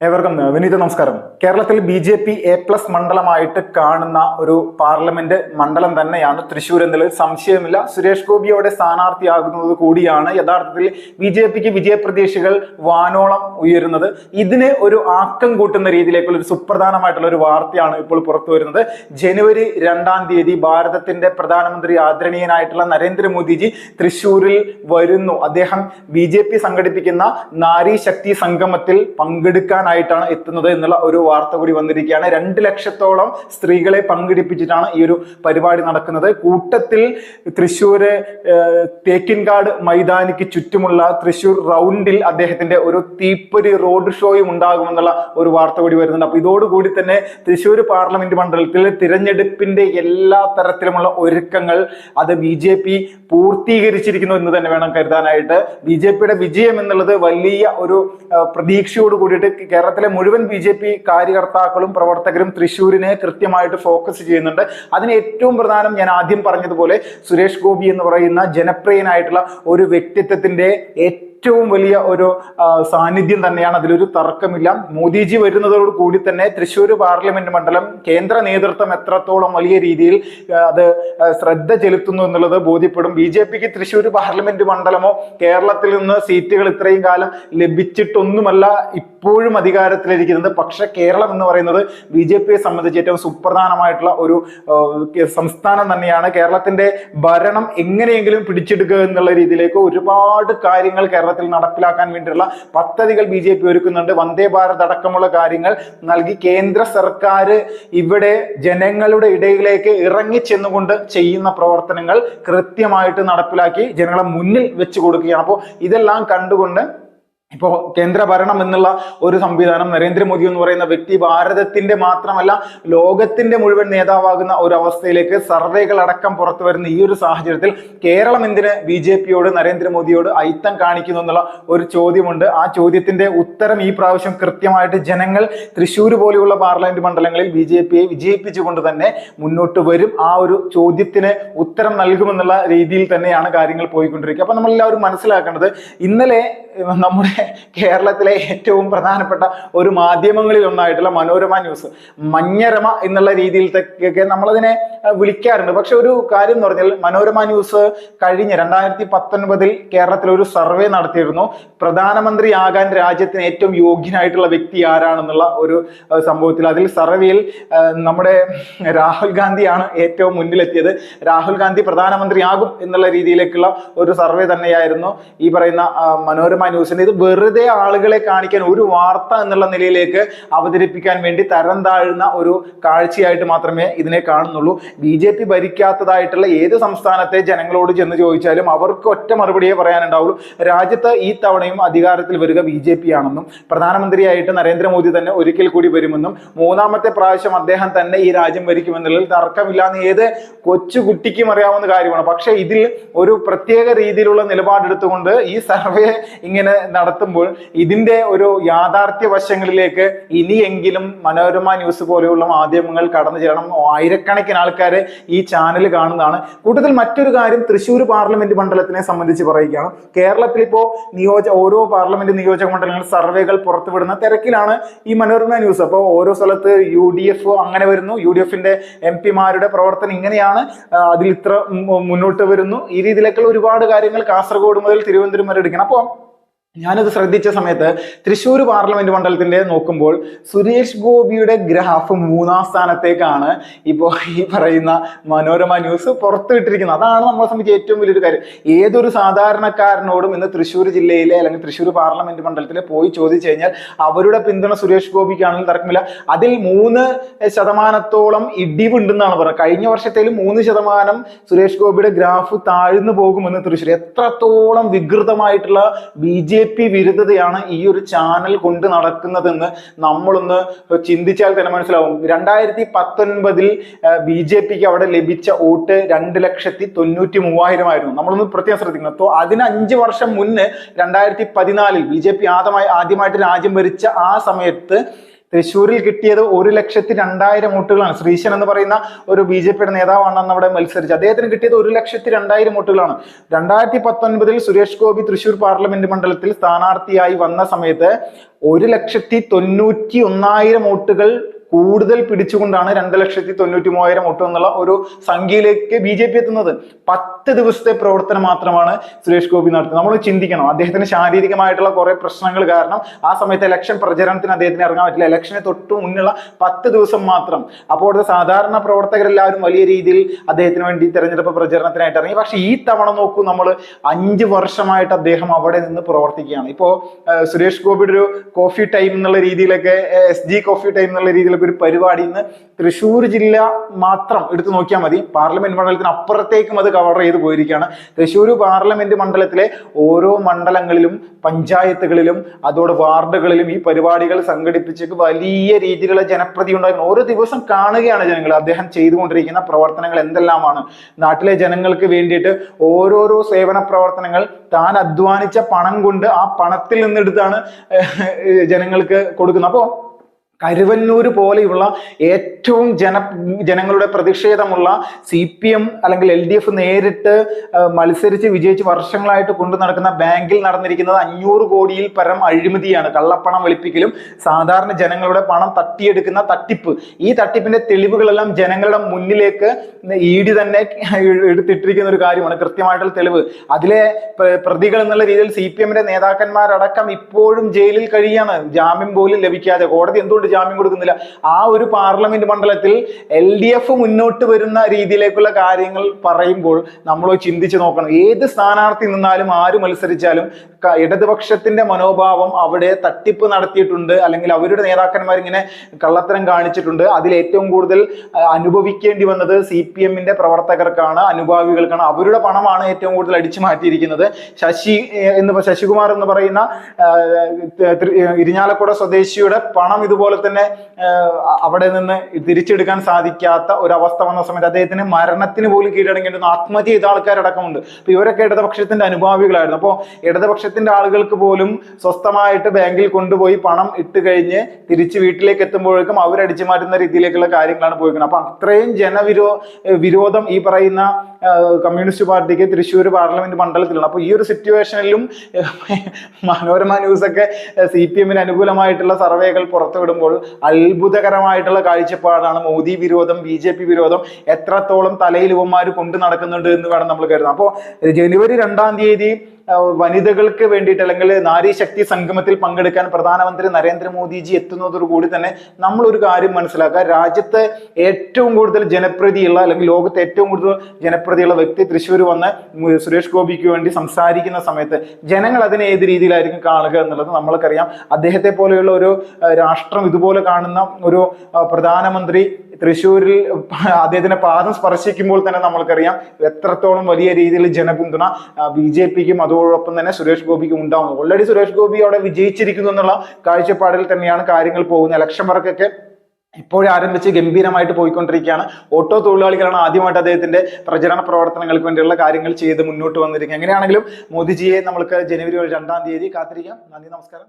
ഏവർക്കും വിനീത നമസ്കാരം. കേരളത്തിൽ ബി.ജെ.പി A+ മണ്ഡലമായിട്ട് കാണുന്ന ഒരു പാർലമെന്റ് മണ്ഡലം തന്നെയാണ് തൃശ്ശൂർ എന്നതിൽ സംശയമില്ല. സുരേഷ് ഗോപിയോടെ സ്ഥാനാർത്ഥിയാകുന്നത് കൂടിയാണ് യഥാർത്ഥത്തിൽ ബി.ജെ.പിക്ക് വിജയപ്രതീക്ഷകൾ വാനോളം ഉയരുന്നത്. ഇതിന് ഒരു ആക്കം കൂട്ടുന്ന രീതിയിലേക്കുള്ള ഒരു സുപ്രധാനമായിട്ടുള്ള ഒരു വാർത്തയാണ് ഇപ്പോൾ പുറത്തു വരുന്നത്. ജനുവരി 2-ാം തീയതി ഭാരതത്തിന്റെ പ്രധാനമന്ത്രി ആദരണീയനായിട്ടുള്ള നരേന്ദ്രമോദിജി തൃശ്ശൂരിൽ വരുന്നു. അദ്ദേഹം ബി.ജെ.പി സംഘടിപ്പിക്കുന്ന നാരി ശക്തി സംഗമത്തിൽ പങ്കെടുക്കാൻ ായിട്ടാണ് എത്തുന്നത് എന്നുള്ള ഒരു വാർത്ത കൂടി വന്നിരിക്കുകയാണ്. 2 ലക്ഷത്തോളം സ്ത്രീകളെ പങ്കെടുപ്പിച്ചിട്ടാണ് ഈ ഒരു പരിപാടി നടക്കുന്നത്. കൂട്ടത്തിൽ തൃശ്ശൂര് തേക്കിൻകാട് മൈതാനിക്ക് ചുറ്റുമുള്ള തൃശ്ശൂർ റൗണ്ടിൽ അദ്ദേഹത്തിന്റെ ഒരു തീപ്പൊരി റോഡ് ഷോയും ഉണ്ടാകുമെന്നുള്ള ഒരു വാർത്ത കൂടി വരുന്നുണ്ട്. അപ്പൊ ഇതോടുകൂടി തന്നെ തൃശ്ശൂർ പാർലമെന്റ് മണ്ഡലത്തിൽ തിരഞ്ഞെടുപ്പിന്റെ എല്ലാ തരത്തിലുമുള്ള ഒരുക്കങ്ങൾ അത് ബി.ജെ.പി പൂർത്തീകരിച്ചിരിക്കുന്നു എന്ന് തന്നെ വേണം കരുതാനായിട്ട്. ബി.ജെ.പിയുടെ വിജയം എന്നുള്ളത് വലിയ ഒരു പ്രതീക്ഷയോട് കൂടിയിട്ട് കേരളത്തിലെ മുഴുവൻ ബി.ജെ.പി കാര്യകർത്താക്കളും പ്രവർത്തകരും തൃശ്ശൂരിനെ കൃത്യമായിട്ട് ഫോക്കസ് ചെയ്യുന്നുണ്ട്. അതിന് ഏറ്റവും പ്രധാനം ഞാൻ ആദ്യം പറഞ്ഞതുപോലെ സുരേഷ് ഗോപി എന്ന് പറയുന്ന ജനപ്രിയനായിട്ടുള്ള ഒരു വ്യക്തിത്വത്തിന്റെ ഏറ്റവും വലിയ ഒരു സാന്നിധ്യം തന്നെയാണ്. അതിലൊരു തർക്കമില്ല. മോദിജി വരുന്നതോട് കൂടി തന്നെ തൃശ്ശൂർ പാർലമെന്റ് മണ്ഡലം കേന്ദ്ര നേതൃത്വം എത്രത്തോളം വലിയ രീതിയിൽ അത് ശ്രദ്ധ ചെലുത്തുന്നു എന്നുള്ളത് ബോധ്യപ്പെടും. ബി.ജെ.പിക്ക് തൃശ്ശൂർ പാർലമെന്റ് മണ്ഡലമോ കേരളത്തിൽ നിന്ന് സീറ്റുകൾ ഇത്രയും കാലം ലഭിച്ചിട്ടൊന്നുമല്ല ഇപ്പോഴും അധികാരത്തിലിരിക്കുന്നത്. പക്ഷെ കേരളം എന്ന് പറയുന്നത് ബി.ജെ.പിയെ സംബന്ധിച്ച് ഏറ്റവും സുപ്രധാനമായിട്ടുള്ള ഒരു സംസ്ഥാനം തന്നെയാണ്. കേരളത്തിന്റെ ഭരണം എങ്ങനെയെങ്കിലും പിടിച്ചെടുക്കുക എന്നുള്ള രീതിയിലേക്ക് ഒരുപാട് കാര്യങ്ങൾ കേരളത്തിൽ നടപ്പിലാക്കാൻ വേണ്ടിയുള്ള പദ്ധതികൾ ബി.ജെ.പി ഒരുക്കുന്നുണ്ട്. വന്ദേ ഭാരത് അടക്കമുള്ള കാര്യങ്ങൾ നൽകി കേന്ദ്ര സർക്കാർ ഇവിടെ ജനങ്ങളുടെ ഇടയിലേക്ക് ഇറങ്ങി ചെന്നുകൊണ്ട് ചെയ്യുന്ന പ്രവർത്തനങ്ങൾ കൃത്യമായിട്ട് നടപ്പിലാക്കി ജനങ്ങളെ മുന്നിൽ വെച്ച് കൊടുക്കുകയാണ്. അപ്പോൾ ഇതെല്ലാം കണ്ടുകൊണ്ട് ഇപ്പോൾ കേന്ദ്ര ഭരണം എന്നുള്ള ഒരു സംവിധാനം നരേന്ദ്രമോദി എന്ന് പറയുന്ന വ്യക്തി ഭാരതത്തിന്റെ മാത്രമല്ല ലോകത്തിന്റെ മുഴുവൻ നേതാവാകുന്ന ഒരു അവസ്ഥയിലേക്ക് സർവേകൾ അടക്കം പുറത്തു വരുന്ന ഈ ഒരു സാഹചര്യത്തിൽ കേരളം എന്തിന് ബി.ജെ.പിയോട് നരേന്ദ്രമോദിയോട് അയിത്തം കാണിക്കുന്നു എന്നുള്ള ഒരു ചോദ്യമുണ്ട്. ആ ചോദ്യത്തിന്റെ ഉത്തരം ഈ പ്രാവശ്യം കൃത്യമായിട്ട് ജനങ്ങൾ തൃശ്ശൂർ പോലെയുള്ള പാർലമെന്റ് മണ്ഡലങ്ങളിൽ ബി.ജെ.പിയെ വിജയിപ്പിച്ചുകൊണ്ട് തന്നെ മുന്നോട്ട് വരും. ആ ഒരു ചോദ്യത്തിന് ഉത്തരം നൽകുമെന്നുള്ള രീതിയിൽ തന്നെയാണ് കാര്യങ്ങൾ പോയിക്കൊണ്ടിരിക്കുക. അപ്പൊ നമ്മളെല്ലാവരും മനസ്സിലാക്കേണ്ടത് ഇന്നലെ നമ്മുടെ കേരളത്തിലെ ഏറ്റവും പ്രധാനപ്പെട്ട ഒരു മാധ്യമങ്ങളിൽ ഒന്നായിട്ടുള്ള മനോരമ ന്യൂസ്, മഞ്ഞരമ എന്നുള്ള രീതിയിലൊക്കെ നമ്മളതിനെ വിളിക്കാറുണ്ട്. പക്ഷെ ഒരു കാര്യം എന്ന് പറഞ്ഞാൽ മനോരമ ന്യൂസ് കഴിഞ്ഞ 2019 കേരളത്തിൽ ഒരു സർവേ നടത്തിയിരുന്നു. പ്രധാനമന്ത്രിയാകാൻ രാജ്യത്തിന് ഏറ്റവും യോഗ്യനായിട്ടുള്ള വ്യക്തി ആരാണെന്നുള്ള ഒരു സംഭവത്തിൽ അതിൽ സർവേയിൽ നമ്മുടെ രാഹുൽ ഗാന്ധിയാണ് ഏറ്റവും മുന്നിലെത്തിയത്. രാഹുൽ ഗാന്ധി പ്രധാനമന്ത്രിയാകും എന്നുള്ള രീതിയിലേക്കുള്ള ഒരു സർവേ തന്നെയായിരുന്നു ഈ പറയുന്ന മനോരമ ന്യൂസിന്റെ. ഇത് വെറുതെ ആളുകളെ കാണിക്കാൻ, ഒരു വാർത്ത എന്നുള്ള നിലയിലേക്ക് അവതരിപ്പിക്കാൻ വേണ്ടി തരം താഴുന്ന ഒരു കാഴ്ചയായിട്ട് മാത്രമേ ഇതിനെ കാണുന്നുള്ളൂ. ബി.ജെ.പി ഭരിക്കാത്തതായിട്ടുള്ള ഏത് സംസ്ഥാനത്തെ ജനങ്ങളോട് ചെന്ന് ചോദിച്ചാലും അവർക്ക് ഒറ്റ മറുപടിയേ പറയാനുണ്ടാവുള്ളൂ. രാജ്യത്ത് ഈ തവണയും അധികാരത്തിൽ വരിക ബി.ജെ.പി ആണെന്നും പ്രധാനമന്ത്രിയായിട്ട് നരേന്ദ്രമോദി തന്നെ ഒരിക്കൽ കൂടി വരുമെന്നും 3ാമത്തെ പ്രാവശ്യം അദ്ദേഹം തന്നെ ഈ രാജ്യം ഭരിക്കുമെന്നുള്ളതിൽ തർക്കമില്ലാന്ന് ഏത് കൊച്ചുകുട്ടിക്കും അറിയാവുന്ന കാര്യമാണ്. പക്ഷെ ഇതിൽ ഒരു പ്രത്യേക രീതിയിലുള്ള നിലപാടെടുത്തുകൊണ്ട് ഈ സർവേ ഇങ്ങനെ നടത്തുമ്പോൾ ഇതിന്റെ ഒരു യാഥാർത്ഥ്യ വശങ്ങളിലേക്ക് ഇനിയെങ്കിലും മനോരമ ന്യൂസ് പോലെയുള്ള മാധ്യമങ്ങൾ കടന്നു ചെല്ലണം. ആയിരക്കണക്കിന് ആൾക്കാരെ ഈ ചാനൽ കാണുന്നതാണ്. കൂട്ടത്തിൽ മറ്റൊരു കാര്യം തൃശ്ശൂർ പാർലമെന്റ് മണ്ഡലത്തിനെ സംബന്ധിച്ച് പറയുകയാണ്. കേരളത്തിൽ ഇപ്പോൾ ഓരോ പാർലമെന്റ് നിയോജക മണ്ഡലങ്ങൾ സർവേകൾ പുറത്തുവിടുന്ന തിരക്കിലാണ് ഈ മനോരമ ന്യൂസ്. അപ്പോൾ ഓരോ സ്ഥലത്ത് UDF അങ്ങനെ വരുന്നു, UDFന്റെ MP-മാരുടെ പ്രവർത്തനം ഇങ്ങനെയാണ്, അതിൽ ഇത്ര മുന്നോട്ട് വരുന്നു, ഈ രീതിയിലേക്കുള്ള ഒരുപാട് കാര്യങ്ങൾ കാസർഗോഡ് മുതൽ തിരുവനന്തപുരം വരെ എടുക്കണം. അപ്പോൾ ഞാനത് ശ്രദ്ധിച്ച സമയത്ത് തൃശ്ശൂർ പാർലമെന്റ് മണ്ഡലത്തിന്റെ നോക്കുമ്പോൾ സുരേഷ് ഗോപിയുടെ ഗ്രാഫ് 3ാം സ്ഥാനത്തേക്കാണ് ഇപ്പോൾ ഈ പറയുന്ന മനോരമ ന്യൂസ് പുറത്തുവിട്ടിരിക്കുന്നത്. അതാണ് നമ്മളെ സംബന്ധിച്ച് ഏറ്റവും വലിയൊരു കാര്യം. ഏതൊരു സാധാരണക്കാരനോടും ഇന്ന് തൃശ്ശൂർ ജില്ലയിലെ അല്ലെങ്കിൽ തൃശ്ശൂർ പാർലമെന്റ് മണ്ഡലത്തിൽ പോയി ചോദിച്ചു കഴിഞ്ഞാൽ അവരുടെ പിന്തുണ സുരേഷ് ഗോപിക്കാണെന്ന് തർക്കമില്ല. അതിൽ 3% ഇടിവുണ്ടെന്നാണ് പറയുന്നത്. കഴിഞ്ഞ വർഷത്തേലും 3% സുരേഷ് ഗോപിയുടെ ഗ്രാഫ് താഴ്ന്നു പോകുമെന്ന് തൃശ്ശൂർ. എത്രത്തോളം വികൃതമായിട്ടുള്ള ബി.ജെ.പി വിരുദ്ധതയാണ് ഈ ഒരു ചാനൽ കൊണ്ട് നടക്കുന്നതെന്ന് നമ്മളൊന്ന് ചിന്തിച്ചാൽ തന്നെ മനസ്സിലാവും. 2019 ബി.ജെ.പിക്ക് അവിടെ ലഭിച്ച വോട്ട് 2,93,000 ആയിരുന്നു. നമ്മളൊന്ന് പ്രത്യേകം ശ്രദ്ധിക്കണം. അപ്പോൾ അതിന് 5 വർഷം മുന്നേ 2014 ബി.ജെ.പി ആദ്യമായിട്ട് രാജ്യം ഭരിച്ച ആ സമയത്ത് തൃശ്ശൂരിൽ കിട്ടിയത് 1,02,000 വോട്ടുകളാണ്. ശ്രീശൻ എന്ന് പറയുന്ന ഒരു BJP നേതാവാണ് അന്ന് അവിടെ മത്സരിച്ചത്. അദ്ദേഹത്തിന് കിട്ടിയത് 1,02,000 വോട്ടുകളാണ്. 2019 സുരേഷ് ഗോപി തൃശ്ശൂർ പാർലമെന്റ് മണ്ഡലത്തിൽ സ്ഥാനാർത്ഥിയായി വന്ന സമയത്ത് 1,91,000 വോട്ടുകൾ കൂടുതൽ പിടിച്ചുകൊണ്ടാണ് 2,93,000 വോട്ട് എന്നുള്ള ഒരു സംഖ്യയിലേക്ക് BJP എത്തുന്നത്. 10 ദിവസത്തെ പ്രവർത്തനം മാത്രമാണ് സുരേഷ് ഗോപി നടത്തുന്നത്. നമ്മൾ ചിന്തിക്കണം, അദ്ദേഹത്തിന് ശാരീരികമായിട്ടുള്ള കുറെ പ്രശ്നങ്ങൾ കാരണം ആ സമയത്ത് ഇലക്ഷൻ പ്രചരണത്തിന് അദ്ദേഹത്തിന് ഇറങ്ങാൻ പറ്റില്ല. ഇലക്ഷന് തൊട്ട് മുന്നുള്ള 10 ദിവസം മാത്രം. അപ്പോൾ സാധാരണ പ്രവർത്തകരെല്ലാവരും വലിയ രീതിയിൽ അദ്ദേഹത്തിന് വേണ്ടി തെരഞ്ഞെടുപ്പ് പ്രചരണത്തിനായിട്ട് ഇറങ്ങി. പക്ഷെ ഈ തവണ നോക്കൂ, നമ്മൾ 5 വർഷമായിട്ട് അദ്ദേഹം അവിടെ നിന്ന് പ്രവർത്തിക്കുകയാണ്. ഇപ്പോ സുരേഷ് ഗോപിയുടെ ഒരു കോഫി ടൈം എന്നുള്ള രീതിയിലൊക്കെ, SG കോഫി ടൈം എന്നുള്ള രീതിയിലൊക്കെ ഒരു പരിപാടി ഇന്ന് തൃശ്ശൂർ ജില്ല മാത്രം എടുത്തു നോക്കിയാൽ മതി, പാർലമെന്റ് മണ്ഡലത്തിന് അപ്പുറത്തേക്കും അത് കവർ ചെയ്ത് പോയിരിക്കുകയാണ്. തൃശ്ശൂർ പാർലമെന്റ് മണ്ഡലത്തിലെ ഓരോ മണ്ഡലങ്ങളിലും പഞ്ചായത്തുകളിലും അതോടെ വാർഡുകളിലും ഈ പരിപാടികൾ സംഘടിപ്പിച്ച് വലിയ രീതിയിലുള്ള ജനപ്രതി ഉണ്ടായിരുന്നു. ഓരോ ദിവസം കാണുകയാണ് ജനങ്ങൾ അദ്ദേഹം ചെയ്തുകൊണ്ടിരിക്കുന്ന പ്രവർത്തനങ്ങൾ എന്തെല്ലാമാണ്. നാട്ടിലെ ജനങ്ങൾക്ക് വേണ്ടിയിട്ട് ഓരോരോ സേവന പ്രവർത്തനങ്ങൾ താൻ അധ്വാനിച്ച പണം കൊണ്ട് ആ പണത്തിൽ നിന്നെടുത്താണ് ജനങ്ങൾക്ക് കൊടുക്കുന്നത്. അപ്പോൾ കരുവന്നൂര് പോലെയുള്ള ഏറ്റവും ജനങ്ങളുടെ പ്രതിഷേധമുള്ള CPM അല്ലെങ്കിൽ LDF നേരിട്ട് മത്സരിച്ച് വിജയിച്ച് വർഷങ്ങളായിട്ട് കൊണ്ടു നടക്കുന്ന ബാങ്കിൽ നടന്നിരിക്കുന്നത് 500 കോടിയിൽ പരം അഴിമതിയാണ്. കള്ളപ്പണം വെളുപ്പിക്കലും സാധാരണ ജനങ്ങളുടെ പണം തട്ടിയെടുക്കുന്ന തട്ടിപ്പ്. ഈ തട്ടിപ്പിന്റെ തെളിവുകളെല്ലാം ജനങ്ങളുടെ മുന്നിലേക്ക് ED തന്നെ എടുത്തിട്ടിരിക്കുന്ന ഒരു കാര്യമാണ്, കൃത്യമായിട്ടുള്ള തെളിവ്. അതിലെ പ്രതികൾ എന്നുള്ള രീതിയിൽ CPM-ന്റെ നേതാക്കന്മാരടക്കം ഇപ്പോഴും ജയിലിൽ കഴിയാണ്, ജാമ്യം പോലും ലഭിക്കാതെ. കോടതി എന്തുകൊണ്ട് ജാമ്യം കൊടുക്കുന്നില്ല? ആ ഒരു പാർലമെന്റ് മണ്ഡലത്തിൽ LDF മുന്നോട്ട് വരുന്ന രീതിയിലേക്കുള്ള കാര്യങ്ങൾ പറയുമ്പോൾ നമ്മൾ ചിന്തിച്ചു നോക്കണം. ഏത് സ്ഥാനാർത്ഥി നിന്നാലും ആര് മത്സരിച്ചാലും ഇടതുപക്ഷത്തിന്റെ മനോഭാവം അവിടെ തട്ടിപ്പ് നടത്തിയിട്ടുണ്ട്, അല്ലെങ്കിൽ അവരുടെ നേതാക്കന്മാർ ഇങ്ങനെ കള്ളത്തരം കാണിച്ചിട്ടുണ്ട്. അതിൽ ഏറ്റവും കൂടുതൽ അനുഭവിക്കേണ്ടി വന്നത് CPM-ന്റെ പ്രവർത്തകർക്കാണ്, അനുഭാവികൾക്കാണ്. അവരുടെ പണമാണ് ഏറ്റവും കൂടുതൽ അടിച്ചു മാറ്റിയിരിക്കുന്നത്. ശശികുമാർ എന്ന് പറയുന്ന ഇരിഞ്ഞാലക്കുട സ്വദേശിയുടെ പണം ഇതുപോലെ തന്നെ അവിടെ നിന്ന് തിരിച്ചെടുക്കാൻ സാധിക്കാത്ത ഒരവസ്ഥ വന്ന സമയത്ത് അദ്ദേഹത്തിന് മരണത്തിന് പോലും കീഴടങ്ങേണ്ടി വന്നു. ആത്മഹത്യ ചെയ്ത ആൾക്കാരടക്കമുണ്ട്. അപ്പൊ ഇവരൊക്കെ ഇടതുപക്ഷത്തിന്റെ അനുഭാവികളായിരുന്നു. അപ്പോൾ ഇടതുപക്ഷത്തിന്റെ ആളുകൾക്ക് പോലും സ്വസ്ഥമായിട്ട് ബാങ്കിൽ കൊണ്ടുപോയി പണം ഇട്ട് കഴിഞ്ഞ് തിരിച്ച് വീട്ടിലേക്ക് എത്തുമ്പോഴേക്കും അവരടിച്ചു മാറ്റുന്ന രീതിയിലേക്കുള്ള കാര്യങ്ങളാണ് പോയിരിക്കുന്നത്. അപ്പൊ അത്രയും വിരോധം ഈ പറയുന്ന കമ്മ്യൂണിസ്റ്റ് പാർട്ടിക്ക് തൃശ്ശൂർ പാർലമെന്റ് മണ്ഡലത്തിലാണ്. അപ്പൊ ഈ ഒരു സിറ്റുവേഷനിലും മനോരമ ന്യൂസൊക്കെ CPM-ന് അനുകൂലമായിട്ടുള്ള സർവേകൾ പുറത്തുവിടുമ്പോൾ അത്ഭുതകരമായിട്ടുള്ള കാഴ്ചപ്പാടാണ്. മോദി വിരോധം, BJP വിരോധം എത്രത്തോളം തലയിൽ ഇവന്മാർ കൊണ്ടു നടക്കുന്നുണ്ട് എന്ന് വേണം നമ്മൾ കരുതാം. അപ്പോൾ ജനുവരി 2-ാം തീയതി വനിതകൾക്ക് വേണ്ടിയിട്ട് അല്ലെങ്കിൽ നാരി ശക്തി സംഗമത്തിൽ പങ്കെടുക്കാൻ പ്രധാനമന്ത്രി നരേന്ദ്രമോദിജി എത്തുന്നതോടുകൂടി തന്നെ നമ്മൾ ഒരു കാര്യം മനസ്സിലാക്കുക, രാജ്യത്ത് ഏറ്റവും കൂടുതൽ ജനപ്രീതിയുള്ള അല്ലെങ്കിൽ ലോകത്ത് ഏറ്റവും കൂടുതൽ ജനപ്രീതിയുള്ള വ്യക്തി തൃശ്ശൂർ വന്ന് സുരേഷ് ഗോപിക്ക് വേണ്ടി സംസാരിക്കുന്ന സമയത്ത് ജനങ്ങൾ അതിനെ ഏത് രീതിയിലായിരിക്കും കാണുക എന്നുള്ളത് നമ്മൾക്കറിയാം. അദ്ദേഹത്തെ പോലെയുള്ള ഒരു രാഷ്ട്രം ഇതുപോലെ കാണുന്ന ഒരു പ്രധാനമന്ത്രി തൃശ്ശൂരിൽ അദ്ദേഹത്തിന്റെ പാദം സ്പർശിക്കുമ്പോൾ തന്നെ നമ്മൾക്കറിയാം എത്രത്തോളം വലിയ രീതിയിൽ ജനപിന്തുണ BJPക്കും അതോടൊപ്പം തന്നെ സുരേഷ് ഗോപിക്കും ഉണ്ടാവുന്നു. ഓൾറെഡി സുരേഷ് ഗോപി അവിടെ വിജയിച്ചിരിക്കുന്നു എന്നുള്ള കാഴ്ചപ്പാടിൽ തന്നെയാണ് കാര്യങ്ങൾ പോകുന്നത്. ഇലക്ഷൻ വർക്കൊക്കെ ഇപ്പോഴും ആരംഭിച്ച് ഗംഭീരമായിട്ട് പോയിക്കൊണ്ടിരിക്കുകയാണ്. ഓട്ടോ തൊഴിലാളികളാണ് ആദ്യമായിട്ട് അദ്ദേഹത്തിന്റെ പ്രചരണ പ്രവർത്തനങ്ങൾക്ക് വേണ്ടിയുള്ള കാര്യങ്ങൾ ചെയ്ത് മുന്നോട്ട് വന്നിരിക്കുന്നത്. എങ്ങനെയാണെങ്കിലും മോദിജിയെ നമ്മൾക്ക് ജനുവരി 2-ാം തീയതി കാത്തിരിക്കാം. നന്ദി, നമസ്കാരം.